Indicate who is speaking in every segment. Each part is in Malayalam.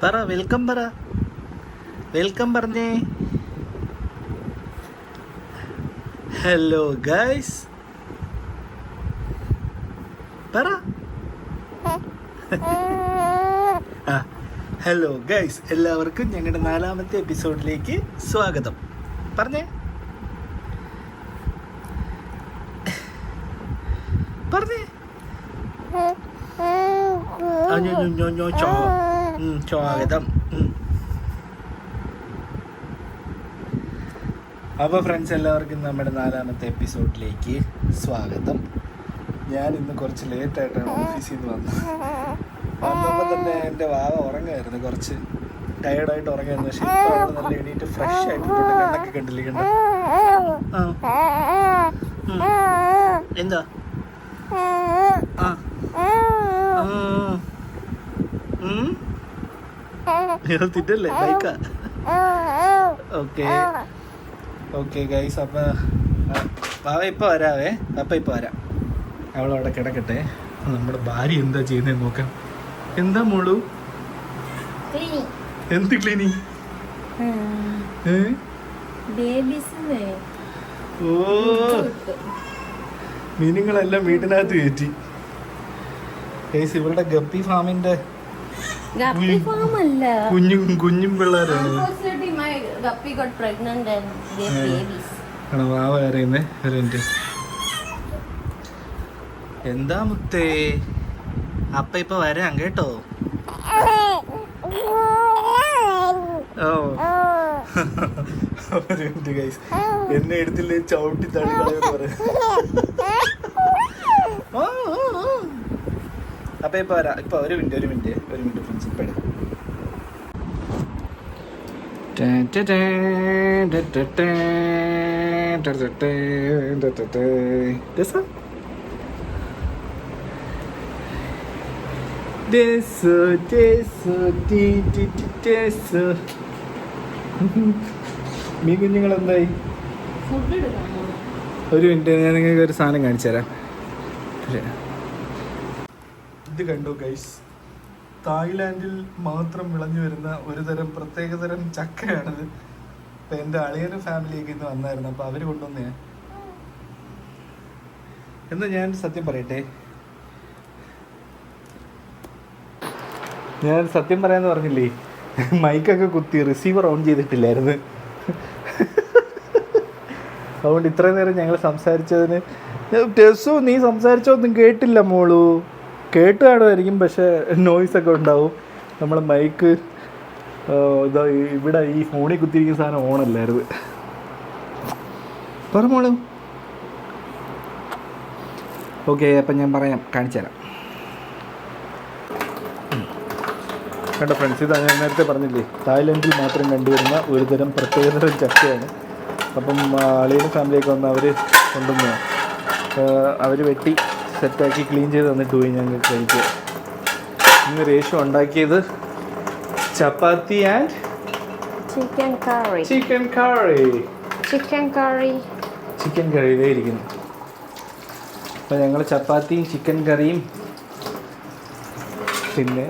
Speaker 1: പറ വെൽക്കം പറ വെൽക്കം പറഞ്ഞേ. ഹലോ ഗൈസ് പറ. ഹലോ ഗൈസ്, എല്ലാവർക്കും ഞങ്ങളുടെ 4ാമത്തെ എപ്പിസോഡിലേക്ക് സ്വാഗതം. പറഞ്ഞേ പറഞ്ഞേ. സ്വാഗതം. അപ്പോൾ ഫ്രണ്ട്സ്, എല്ലാവർക്കും നമ്മുടെ 4ാമത്തെ എപ്പിസോഡിലേക്ക് സ്വാഗതം. ഞാൻ ഇന്ന് കുറച്ച് ലേറ്റായിട്ടാണ് ഓഫീസിൽ നിന്ന് വന്നപ്പോൾ തന്നെ എൻ്റെ വാവ ഉറങ്ങായിരുന്നു, കുറച്ച് ടയേർഡായിട്ട് ഉറങ്ങായിരുന്നു. പക്ഷേ ഇപ്പോൾ അവിടെ നല്ല എണീറ്റ് ഫ്രഷ് ആയിട്ട് കണ്ണൊക്കെ കണ്ടില്ലേ? കണ്ട എന്താ തിറ്റല്ലേ ബൈക്കാ? ഓക്കെ ഗൈസ്, അപ്പം വാവ ഇപ്പോൾ വരാവേ. അപ്പം ഇപ്പോൾ വരാം. അവളവിടെ കിടക്കട്ടെ. നമ്മുടെ ഭാര്യ എന്താ ചെയ്യുന്നത് നോക്കാം. എന്താ മോളു? എന്ത് ക്ലീനിങ്? ഓ, മീനുകളെല്ലാം വീട്ടിനകത്ത് കയറ്റി. ഗൈസ്, ഇവളുടെ ഗപ്പി ഫാമിന്റെ കുഞ്ഞും പിള്ളേരാണ്. വാവ അറിയുന്നേ. ഒരു മിനിറ്റ്. എന്താ മുത്തേ? അപ്പ ഇപ്പൊ വരാം കേട്ടോ. ഓ, ഒരു മിനിറ്റ് ഗൈസ്, എന്നെ എടുത്തില്ലേ ചവിട്ടി തള്ളി കളയെന്ന് പറയാം. അപ്പൊ ഇപ്പൊ വരാം. ഇപ്പൊ ഒരു മിനിറ്റ് ഫ്രണ്ട്സ്. ഇപ്പൊ മീൻ കുഞ്ഞുങ്ങൾ എന്തായി? ഒരു മിനിറ്റ്, ഞാൻ നിങ്ങൾക്ക് ഒരു സാധനം കാണിച്ചു തരാം. ഇത് കണ്ടോ ഗൈസ്, തായ്ലാൻഡിൽ മാത്രം വിളഞ്ഞു വരുന്ന ഒരുതരം പ്രത്യേകതരം ചക്കയാണിത്. ഇപ്പം എൻ്റെ അളിയനും ഫാമിലിയൊക്കെ ഇന്ന് വന്നായിരുന്നു. അപ്പോൾ അവർ കൊണ്ടുവന്നേ. എന്നാൽ ഞാൻ സത്യം പറയട്ടെ, ഞാൻ സത്യം പറയാന്ന് പറഞ്ഞില്ലേ, മൈക്കൊക്കെ കുത്തി റിസീവർ ഓൺ ചെയ്തിട്ടില്ലായിരുന്നു. അതുകൊണ്ട് ഇത്രയും നേരം ഞങ്ങൾ സംസാരിച്ചതിന് ടെസു നീ സംസാരിച്ചൊന്നും കേട്ടില്ല മോളു. കേട്ട് കാണുമായിരിക്കും, പക്ഷേ നോയ്സൊക്കെ ഉണ്ടാവും. നമ്മളെ മൈക്ക് ഇതാ ഇവിടെ ഈ ഫോണിൽ കുത്തിയിരിക്കുന്ന സാധനം ഓണല്ലായിരുന്നു. പറ മോളു. ഓക്കെ, അപ്പം ഞാൻ പറയാം, കാണിച്ചു തരാം. കണ്ടോ ഫ്രണ്ട്സ്, ഇതാ ഞാൻ നേരത്തെ പറഞ്ഞില്ലേ, തായ്ലൻഡിൽ മാത്രം കണ്ടുവരുന്ന ഒരുതരം പ്രത്യേകതരം ചക്കയാണ്. അപ്പം അളിയനും ഫാമിലിയൊക്കെ വന്ന് അവർ കൊണ്ടുവന്ന് അവർ വെട്ടി സെറ്റാക്കി ക്ലീൻ ചെയ്ത് തന്നിട്ട് പോയി ഞങ്ങൾക്ക് കഴിക്കുക. ഇന്ന് രേഷു ഉണ്ടാക്കിയത് ചപ്പാത്തി ആൻഡ് ചിക്കൻ കറി ഇതേ ഇരിക്കുന്നു. അപ്പം ഞങ്ങൾ ചപ്പാത്തിയും ചിക്കൻ കറിയും പിന്നെ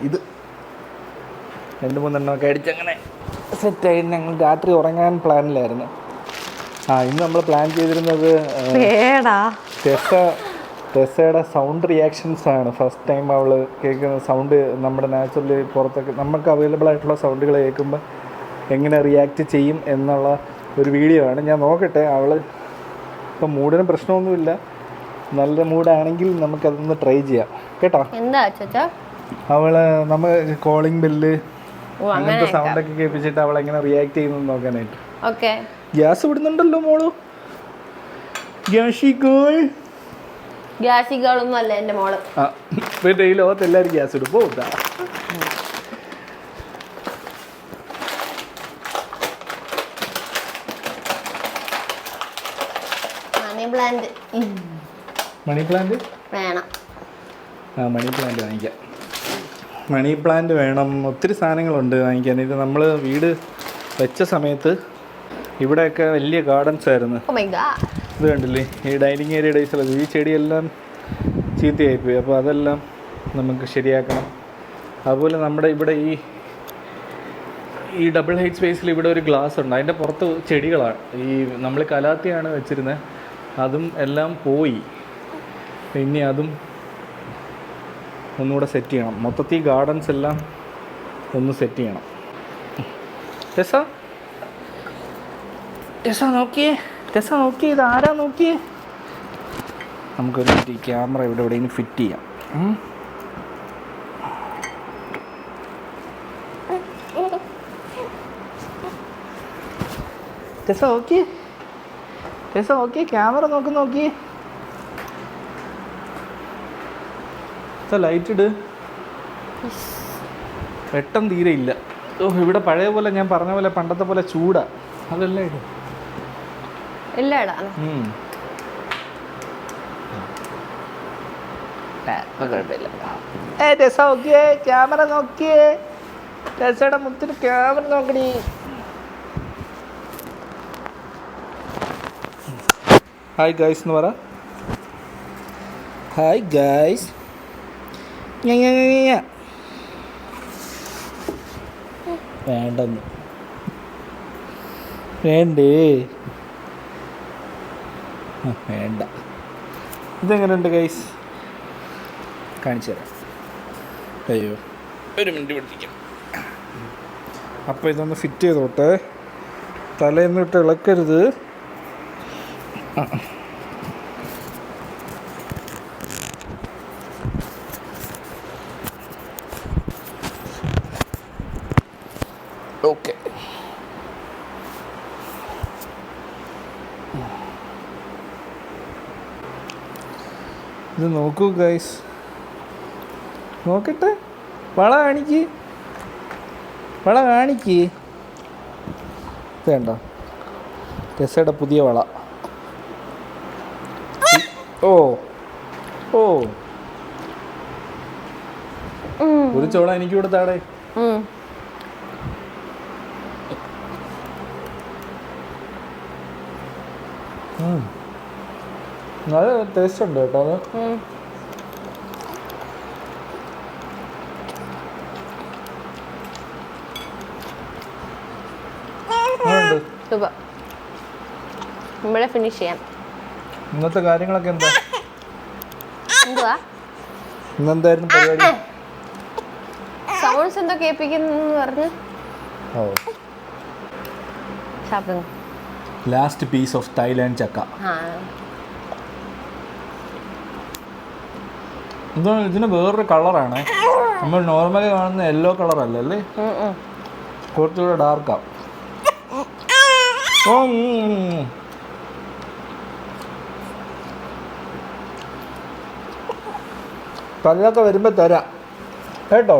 Speaker 1: ഇത് 2-3 അടിച്ചങ്ങനെ സെറ്റായി. ഞങ്ങൾ രാത്രി ഉറങ്ങാൻ പ്ലാനിലായിരുന്നു. ഇന്ന് നമ്മൾ പ്ലാൻ ചെയ്തിരുന്നത് ടെസയുടെ സൗണ്ട് റിയാക്ഷൻസ് ആണ്. ഫസ്റ്റ് ടൈം അവൾ കേൾക്കുന്ന സൗണ്ട് നമ്മുടെ നാച്ചുറലി പുറത്തൊക്കെ നമുക്ക് അവൈലബിൾ ആയിട്ടുള്ള സൗണ്ടുകൾ കേൾക്കുമ്പോൾ എങ്ങനെ റിയാക്ട് ചെയ്യും എന്നുള്ള ഒരു വീഡിയോ ആണ്. ഞാൻ നോക്കട്ടെ. അവൾ ഇപ്പം മൂഡിന് പ്രശ്നമൊന്നുമില്ല, നല്ല മൂഡാണെങ്കിൽ നമുക്കതൊന്ന് ട്രൈ ചെയ്യാം കേട്ടോ. അവള് നമ്മൾ കോളിംഗ് ബെല്ല് അങ്ങനത്തെ സൗണ്ടൊക്കെ കേൾപ്പിച്ചിട്ട് അവൾ എങ്ങനെ റിയാക്ട് ചെയ്യുന്നു നോക്കാനായിട്ട്. ഗ്യാസ് വിടുന്നുണ്ടല്ലോ മോളു. ഗ്യാസി ഗേളൊന്നും അല്ല എൻ്റെ മോള്. ഈ ലോകത്ത് എല്ലാവരും ഗ്യാസ് ഇടും. പോതാ മണി പ്ലാന്റ് വേണം. മണി പ്ലാന്റ് വാങ്ങിക്കാം. മണി പ്ലാന്റ് വേണം. ഒത്തിരി സാധനങ്ങളുണ്ട് വാങ്ങിക്കാൻ. ഇത് നമ്മൾ വീട് വെച്ച സമയത്ത് ഇവിടെയൊക്കെ വലിയ ഗാർഡൻസ് ആയിരുന്നു. ഇത് കണ്ടില്ലേ, ഈ ഡൈനിങ് ഏരിയ ഡേയ്സിലൊക്കെ ഈ ചെടിയെല്ലാം ചീത്തയായിപ്പോയി. അപ്പോൾ അതെല്ലാം നമുക്ക് ശരിയാക്കണം. അതുപോലെ നമ്മുടെ ഇവിടെ ഈ ഡബിൾ ഹൈറ്റ് സ്പേസിൽ ഇവിടെ ഒരു ഗ്ലാസ് ഉണ്ട്, അതിൻ്റെ പുറത്ത് ചെടികളാണ്. നമ്മൾ കലാത്തിയാണ് വെച്ചിരുന്നത്, അതും എല്ലാം പോയി. ഇനി അതും ഒന്നുകൂടെ സെറ്റ് ചെയ്യണം. മൊത്തത്തിൽ ഗാർഡൻസ് എല്ലാം ഒന്ന് സെറ്റ് ചെയ്യണം. ടെസ നോക്കിയേ, ഇത് ആരാ നോക്കിയേ. നമുക്കൊരു ക്യാമറ ഇവിടെ എവിടെയെങ്കിലും ഫിറ്റ് ചെയ്യാം. ടെസ നോക്കിയേ, ക്യാമറ നോക്കിയേ. ലൈറ്റ് ഇട്, വെട്ടം തീരെ ഇല്ല. ഇവിടെ പഴയ പോലെ ഞാൻ പറഞ്ഞ പോലെ പണ്ടത്തെ പോലെ ചൂടാ, അതെല്ലാം ഇടും. ക്യാമറ നോക്കിയേ, ടെസയുടെ മുത്തിന് ക്യാമറ നോക്കണി. ഹായ് ഗൈസ് എന്ന് പറ. Hi guys. വേണ്ടെന്ന് വേണ്ടേ, വേണ്ട. ഇതെങ്ങനെയുണ്ട് ഗൈസ്, കാണിച്ചു തരാം. അയ്യോ ഒരു മിനിറ്റ് പിടിപ്പിക്കാം. അപ്പോൾ ഇതൊന്ന് ഫിറ്റ് ചെയ്തോട്ടെ, തലേന്നിട്ട് ഇളക്കരുത്. ഓക്കെ, ഇത് നോക്കൂ ഗൈസ്, നോക്കട്ടെ. വള കാണിക്ക്. വേണ്ട, ടെസയുടെ പുതിയ വള. ഓ ഒരു ചോള എനിക്ക് കൊടുത്താടെ. നല്ല ടേസ്റ്റ് ഉണ്ട് കേട്ടോ അത്.
Speaker 2: ഇവിടെ ഫിനിഷ് ചെയ്യാം.
Speaker 1: ഇന്നത്തെ കാര്യങ്ങളൊക്കെ എന്താ, ഇന്നെന്തായിരുന്നു പരിപാടി?
Speaker 2: സൗണ്ട്സ് എന്തോ കേൾപ്പിക്കുന്നു പറഞ്ഞു.
Speaker 1: ലാസ്റ്റ് പീസ് ഓഫ് തായ്ലാൻഡ് ചക്ക. എന്താണ് ഇതിന് വേറൊരു കളറാണ്, നമ്മൾ നോർമലി കാണുന്ന യെല്ലോ കളർ അല്ലല്ലേ, കുറച്ചുകൂടെ ഡാർക്കാ. പല്ലൊക്കെ വരുമ്പോൾ തരാം കേട്ടോ.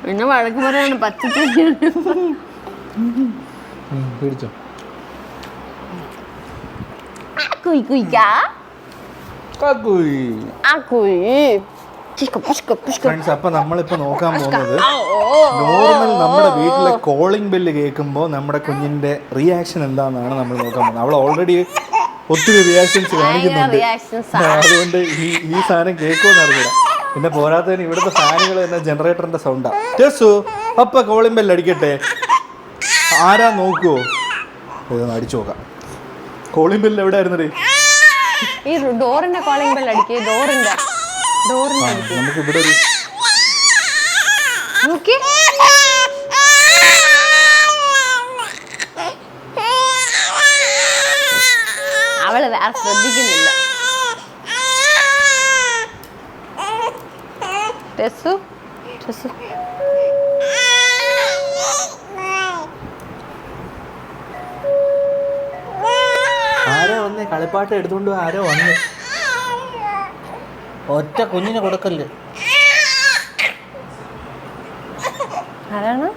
Speaker 2: പിന്നെ വഴക്ക് പറയാണ് പച്ചക്കറി
Speaker 1: പിടിച്ചോ. ഫ്രണ്ട്സ്, അപ്പൊ നമ്മളിപ്പോ നോക്കാൻ പോകുന്നത് നോർമൽ നമ്മുടെ വീട്ടിലെ കോളിംഗ് ബെല്ല് കേൾക്കുമ്പോൾ നമ്മുടെ കുഞ്ഞിന്റെ റിയാക്ഷൻ എന്താണെന്നാണ് നമ്മൾ നോക്കാൻ പോകുന്നത്. അവൾ ഓൾറെഡി ഒത്തിരി റിയാക്ഷൻസ് കാണിക്കുന്നുണ്ട്, അതുകൊണ്ട് ഈ സാധനം കേൾക്കുമെന്ന് അറിയില്ല. പിന്നെ പോരാത്തതിന് ഇവിടുത്തെ ഫാനുകൾ തന്നെ ജനറേറ്ററിന്റെ സൗണ്ടാ. ടെസു അപ്പൊ കോളിംഗ് ബെല്ല് അടിക്കട്ടെ, ആരാ നോക്കുവോ? ഇതൊന്ന് അടിച്ചു നോക്കാം. കോളിംഗ് ബെല്ല് എവിടെ ആയിരുന്നേ?
Speaker 2: ഈ ഡോറിന്റെ കോളിംഗ് ബെല്ല് അടിക്കേ. ഡോറിന്റെ
Speaker 1: നമുക്ക് ഇവിടെ ഒരു
Speaker 2: അവള് വേറെ ശ്രദ്ധിക്കുന്നില്ല. ടെസു
Speaker 1: ആരോ വന്നേ, കളിപ്പാട്ട് എടുത്തോണ്ട് ആരോ വന്നേ. ഒറ്റ കുഞ്ഞിനെ കൊടുക്കല്ലേ.
Speaker 2: ആരാണ്?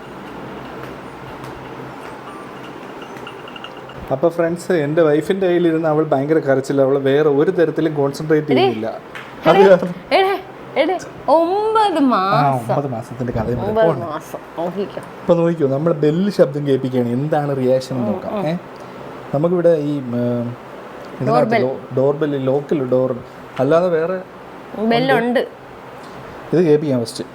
Speaker 1: അപ്പോൾ ഫ്രണ്ട്സ്, എൻ്റെ വൈഫിൻ്റെ കയ്യിലിരുന്ന് അവൾ ഭയങ്കര കരച്ചില്ല. അവൾ വേറെ ഒരു തരത്തിലും കോൺസെൻട്രേറ്റ് ചെയ്യുന്നില്ല. അത്
Speaker 2: എടേ 9 മാസം
Speaker 1: 9 മാസത്തിന്റെ കഥയും
Speaker 2: 9 മാസം നോക്കിക്കോ.
Speaker 1: ഇപ്പൊ നോക്കിക്കോ, നമ്മൾ ബെല്ല് ശബ്ദം കേൾപ്പിക്കുകയാണ്, എന്താണ് റിയാക്ഷൻ എന്ന് നോക്കാം. നമുക്കിവിടെ ഈ ഡോർബെല്ല് ലോക്കൽ ഡോർ അല്ലാതെ വേറെ
Speaker 2: ബെല്ലുണ്ട്.
Speaker 1: ഇത് കേൾപ്പിക്കാം ഫസ്റ്റ്.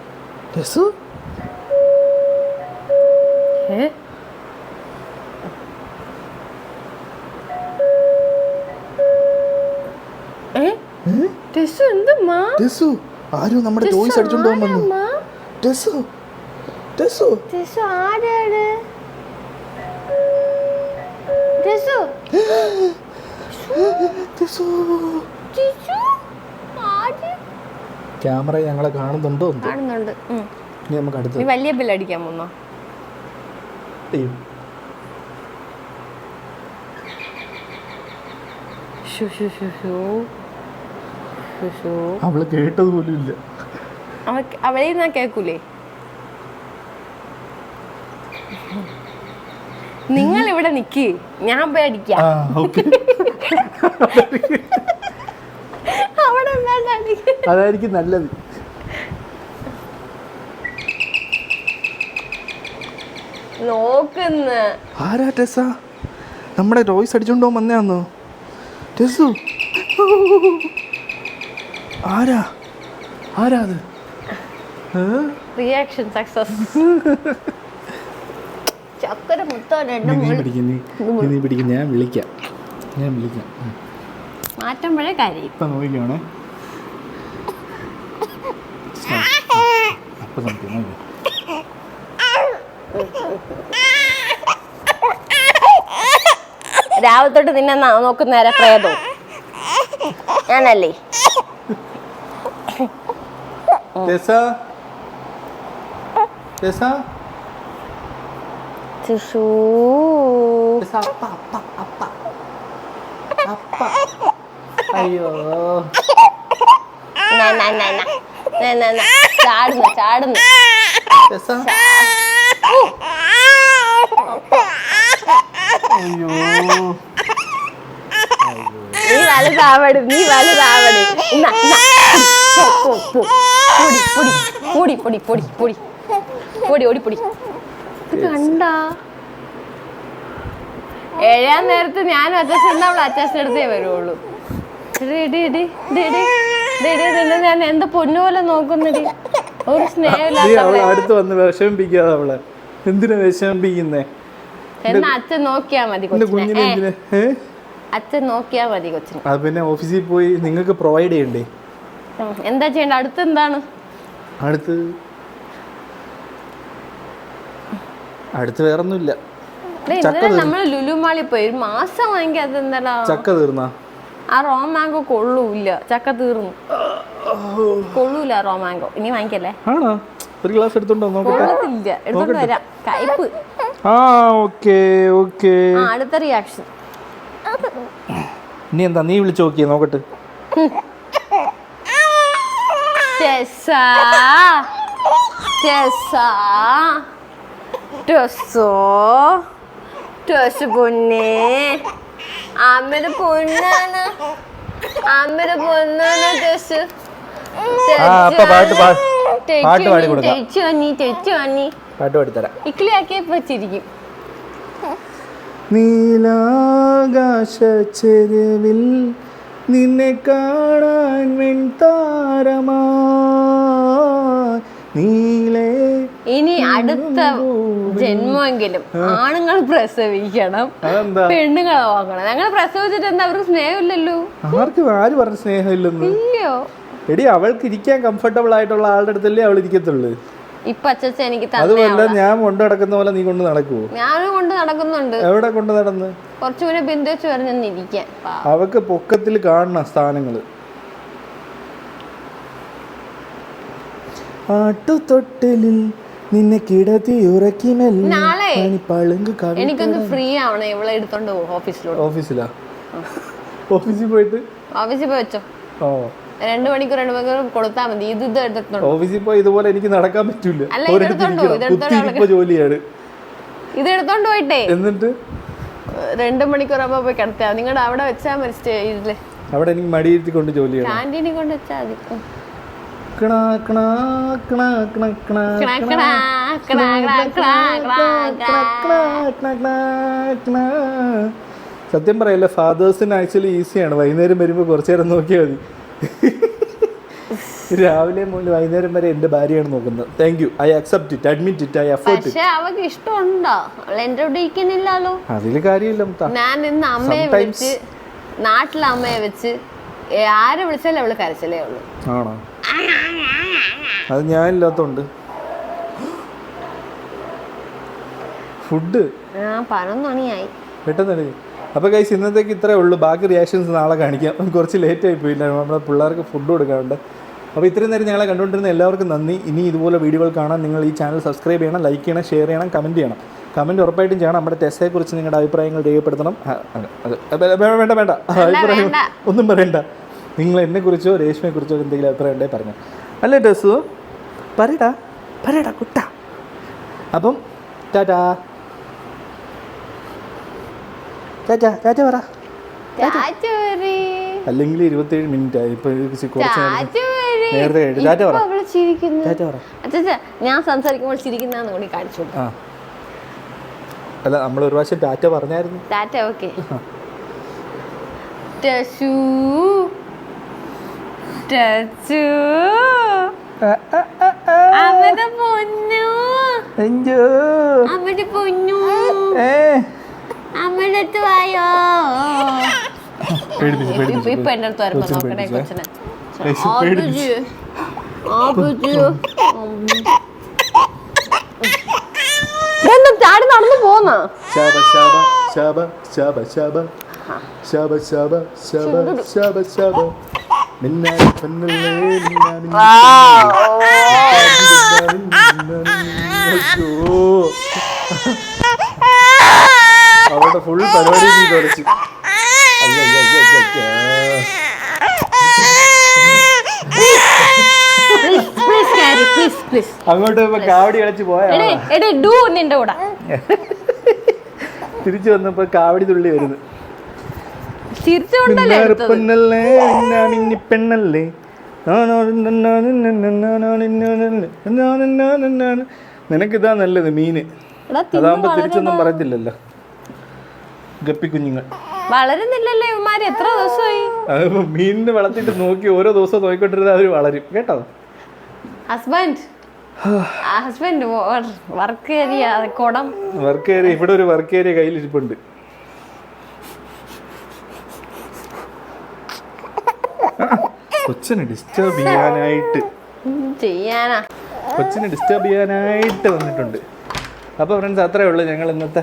Speaker 1: ആരോ നമ്മുടെ ടോയ്സ് അടിച്ചോണ്ട് വന്നു. ക്യാമറ ഞങ്ങളെ കാണുന്നുണ്ടോ?
Speaker 2: കാണുന്നുണ്ട്.
Speaker 1: ഇനി നമുക്ക് അടുത്ത്
Speaker 2: വലിയ ബില്ല് അടിക്കാൻ പോന്നോ?
Speaker 1: അവള് കേട്ടത് പോലും ഇല്ല.
Speaker 2: അവളെ ഞാൻ കേക്കൂലേ? നിങ്ങൾ ഇവിടെ നിക്ക്, ഞാൻ പോയി അടിക്കാം.
Speaker 1: അതായിരിക്കും നല്ലത്.
Speaker 2: നോക്കുന്ന
Speaker 1: ആരാ ടെസ? നമ്മുടെ ടോയ്സ് അടിച്ചോണ്ടോ വന്നയാന്നോ? ടെസു ആരാ അത്?
Speaker 2: Reaction success. ചക്കര മുത്തോടെ
Speaker 1: നീ പിടിക്കും, ഞാൻ വിളിക്കാം.
Speaker 2: മാറ്റുമ്പോഴേ കാര്യം.
Speaker 1: ഇപ്പൊ നോക്കിക്കോണേ. അപ്പൊ നോക്കി
Speaker 2: രാവിലെ നിന്നെ നോക്കുന്നേരെ പ്രേതോ ഞാനല്ലേ?
Speaker 1: അയ്യോ
Speaker 2: ചാടുന്നു നീ വലുതാവട്. കണ്ടാ ഏഴാം നേരത്ത് ഞാനും അച്ഛൻ അച്ഛൻ്റെ അടുത്തേ വരുള്ളൂ. ഞാൻ എന്താ പൊന്നുപോലെ നോക്കുന്നടി. ഒരു സ്നേഹമില്ലാത്ത
Speaker 1: അടുത്ത് വന്ന് വിഷമിപ്പിക്കാതെ അവളെ. എന്തിനാ വിഷമിപ്പിക്കുന്നേ?
Speaker 2: എന്നാ അച്ഛൻ നോക്കിയാ മതി അച്ഛൻ നോക്കിയാ മതി കൊച്ചിന്.
Speaker 1: അത് പിന്നെ ഓഫീസിൽ പോയി നിങ്ങൾക്ക് പ്രൊവൈഡ് ചെയ്യണ്ടേ?
Speaker 2: എന്താ ചെയ്യണ്ട? അടുത്ത് എന്താണ്?
Speaker 1: അടുത്ത് വേറൊന്നുമില്ല.
Speaker 2: നമ്മള് ലുലുമാളി പോയി ഒരു മാസം വാങ്ങി. അതെന്താ
Speaker 1: ചക്ക തീർന്നാ?
Speaker 2: ആ റോമാങ്കോ കൊള്ളൂല്ല. ചക്ക തീർന്നു. കൊള്ളൂല റോമാങ്കോ. ഇനി വാങ്ങിക്കല്ലേ?
Speaker 1: ആണോ? ഒരു ഗ്ലാസ് എടുത്തോണ്ടോ?
Speaker 2: കൊള്ളത്തില്ല. എടുത്തോണ്ട് വരാം. കയ്പ്. അടുത്ത റിയാക്ഷൻ
Speaker 1: ഇനി എന്താ? നീ വിളിച്ചു നോക്കിയേ നോക്കട്ടെ.
Speaker 2: പൊന്നെ അമ്മയുടെ പൊന്നാണ്. ഇക്ലിയാക്കിയപ്പോച്ചിരിക്കും.
Speaker 1: നീലാകാശച്ചെരുവിൽ നിന്നെ കാണാൻ വെൺതാരമാ നീലേ.
Speaker 2: ഇനി അടുത്ത ജന്മമെങ്കിലും ആണുങ്ങൾ പ്രസവിക്കണം, പെണ്ണുങ്ങളെ നോക്കണം. ഞങ്ങൾ പ്രസവിച്ചിട്ട് എന്താ? അവർക്ക് സ്നേഹമില്ലല്ലോ.
Speaker 1: ആര് പറഞ്ഞ സ്നേഹമില്ലെന്ന്?
Speaker 2: ഇല്ലയോ?
Speaker 1: എടി, അവൾക്ക് ഇരിക്കാൻ കംഫർട്ടബിൾ ആയിട്ടുള്ള ആളുടെ അടുത്തല്ലേ അവൾ ഇരിക്കത്തുള്ളൂ.
Speaker 2: ഇപ്പൊ അച്ഛൻ എനിക്ക്
Speaker 1: അതുമല്ല, ഞാൻ കൊണ്ട് നടക്കുന്ന പോലെ നീ കൊണ്ട് നടക്കുവോ?
Speaker 2: ഞാനും കൊണ്ട് നടക്കുന്നുണ്ട്.
Speaker 1: എവിടെ കൊണ്ട് നടന്ന്?
Speaker 2: കുറച്ചു മുന്നേ ബിന്ദുവെച്ച് പറഞ്ഞിരിക്കാൻ.
Speaker 1: അവക്ക് പൊക്കത്തിൽ കാണണം സ്ഥാനങ്ങള്. ആട്ടുതൊട്ടിലിൽ നിന്നെ കിടത്തി ഉറക്കി
Speaker 2: നാളെ എനിക്കൊന്ന് ഫ്രീ ആവണേ. ഇവളെ എടുത്തോണ്ട് പോകും ഓഫീസിലോട്ട്.
Speaker 1: ഓഫീസിൽ പോയിട്ട്
Speaker 2: ഓഫീസിൽ പോയി വെച്ചോ. 2 മണിക്കൂർ കൊടുത്താൽ മതി. ഇത് എടുത്തോണ്ട്
Speaker 1: ഓഫീസിൽ പോയി ഇതുപോലെ എനിക്ക് നടക്കാൻ പറ്റൂല. ജോലിയാണ്.
Speaker 2: ഇത് എടുത്തോണ്ട് പോയിട്ടേ
Speaker 1: എന്നിട്ട്
Speaker 2: 2 മണിക്കൂർ ആകുമ്പോ പോയി കിടത്താ. നിങ്ങളുടെ അവിടെ വെച്ചാൽ മതി. സ്റ്റേജില്
Speaker 1: അവിടെ എനിക്ക് മടിയിരുത്തി കൊണ്ട് ജോലി ചെയ്യണം.
Speaker 2: ക്യാൻറ്റീനിൽ കൊണ്ട് വെച്ചാൽ മതി.
Speaker 1: ക്ണാ ക്ണാ ക്ണാ ക്ണാ ക്ണാ
Speaker 2: ക്ണാ, ക്ണാ, ക്ണാ, ക്ണാ, ക്ണാ, ക്ണാ, ക്ണാ.
Speaker 1: സത്യം പറയല്ല, ഫാദേഴ്സിന് ആക്ച്വലി ഈസിയാണ്. വൈകുന്നേരം വരുമ്പോൾ കുറച്ചു നേരം നോക്കിയാൽ മതി. രാവിലെ മുതൽ വൈകുന്നേരം വരെ എൻ്റെ ഭാര്യയാണ് നോക്കുന്നത്. Thank you, I accept it, admit it, I afford
Speaker 2: പക്ഷെ അവക്ക് ഇഷ്ടമുണ്ടോ? അവൾ എന്റെ കൂടെ ഇരിക്കുന്നില്ലല്ലോ.
Speaker 1: അതിൽ കാര്യമില്ല.
Speaker 2: ഞാൻ ഇന്ന് അമ്മയെ വിളിച്ച്, നാട്ടിലെ അമ്മയെ വെച്ച് ആരെ വിളിച്ചാലും അവള് കരച്ചിലേ ഉള്ളൂ.
Speaker 1: ആണോ? അത് ഞാനില്ലാത്തോണ്ട്. ഫുഡ്
Speaker 2: 11 മണിയായി.
Speaker 1: പെട്ടെന്ന്. അപ്പോൾ ഗൈസ്, ഇന്നത്തേക്ക് ഇത്രയേ ഉള്ളൂ. ബാക്കി റിയാക്ഷൻസ് നാളെ കാണിക്കാം. കുറച്ച് ലേറ്റായി പോയില്ല, നമ്മുടെ പിള്ളേർക്ക് ഫുഡ് കൊടുക്കാറുണ്ട്. അപ്പോൾ ഇത്രയും നേരം ഞങ്ങളെ കണ്ടുകൊണ്ടിരുന്ന എല്ലാവർക്കും നന്ദി. ഇനി ഇതുപോലെ വീഡിയോകൾ കാണാൻ നിങ്ങൾ ഈ ചാനൽ സബ്സ്ക്രൈബ് ചെയ്യണം, ലൈക്ക് ചെയ്യണം, ഷെയർ ചെയ്യണം, കമൻറ്റ് ചെയ്യണം. കമൻറ്റ് ഉറപ്പായിട്ടും ചെയ്യണം. നമ്മുടെ ടെസ്സയെക്കുറിച്ച് നിങ്ങളുടെ അഭിപ്രായങ്ങൾ രേഖപ്പെടുത്തണം. വേണ്ട അഭിപ്രായം ഒന്നും പറയണ്ട. നിങ്ങൾ എന്നെക്കുറിച്ചോ രേഷ്മയെക്കുറിച്ചോ എന്തെങ്കിലും അഭിപ്രായം ഉണ്ടെങ്കിൽ പറഞ്ഞു. അല്ലേ ടെസ്സു? പറയടാ കുട്ട. അപ്പം ടാറ്റാ പറ. അല്ലെങ്കിൽ 27 മിനിറ്റ് ആയി. ഇപ്പൊ കുറച്ച് നേരത്തെ കഴിഞ്ഞു. ടാറ്റ പറ.
Speaker 2: ഞാൻ സംസാരിക്കുമ്പോൾ ചിരിക്കുന്ന കൂടി കാണിച്ചു.
Speaker 1: അല്ല, നമ്മൾ ഒരു പ്രാവശ്യം ടാറ്റ പറഞ്ഞായിരുന്നു.
Speaker 2: ടാറ്റ. ഓക്കെ. അമ്മയുടെ പൊന്നു, അമ്മയുടെ പൊന്നു, അമ്മയുടെ അടുത്ത് വായോ. ഇപ്പൊ എന്റെ അടുത്ത് വരുമ്പോ നോക്കണേ കൊച്ചിനെ. ചാടി നടന്നു പോന്ന
Speaker 1: അവളുടെ ഫുൾ പരിപാടി കളിച്ചു. അങ്ങോട്ട് കാവടി കളിച്ച് പോയാ. തിരിച്ചു വന്നപ്പോ കാവടി തുള്ളി വരുന്നു. പെണ്ണല്ലേ നിനക്കിതാ നല്ലത് മീന്. അതാകുമ്പോ തിരിച്ചൊന്നും പറയത്തില്ലല്ലോ. ഗപ്പി കുഞ്ഞുങ്ങൾ
Speaker 2: വളരുന്നില്ലല്ലേ ഇവന്മാര്? എത്ര ദിവസമായി?
Speaker 1: മീനിന് വളർത്തിട്ട് നോക്കി ഓരോ ദിവസം നോക്കിക്കൊണ്ടിരുന്ന അവര് വളരും കേട്ടോ.
Speaker 2: ഹസ്ബൻഡ് വർക്ക് ഏരിയ കുടം
Speaker 1: വർക്ക് ഏരിയ. ഇവിടെ ഒരു വർക്ക് ഏരിയ കയ്യിലിരിപ്പുണ്ട്. കൊച്ചിനെ ഡിസ്റ്റർബ് ചെയ്യാനായിട്ട് വന്നിട്ടുണ്ട്. അപ്പോൾ ഫ്രണ്ട്സ്, അത്രേ ഉള്ളൂ ഞങ്ങൾ ഇന്നത്തെ.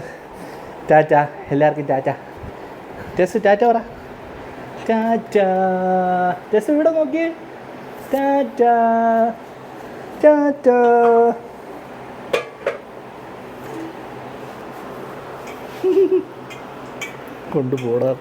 Speaker 1: ടാറ്റ എല്ലാവർക്കും. ടാറ്റ. ടെസ് ടാറ്റ പറ. ടാറ്റ. ടെസ് ഇവിടെ നോക്കിയേ. ടാറ്റ ടാറ്റ. കൊണ്ടുപോടാ.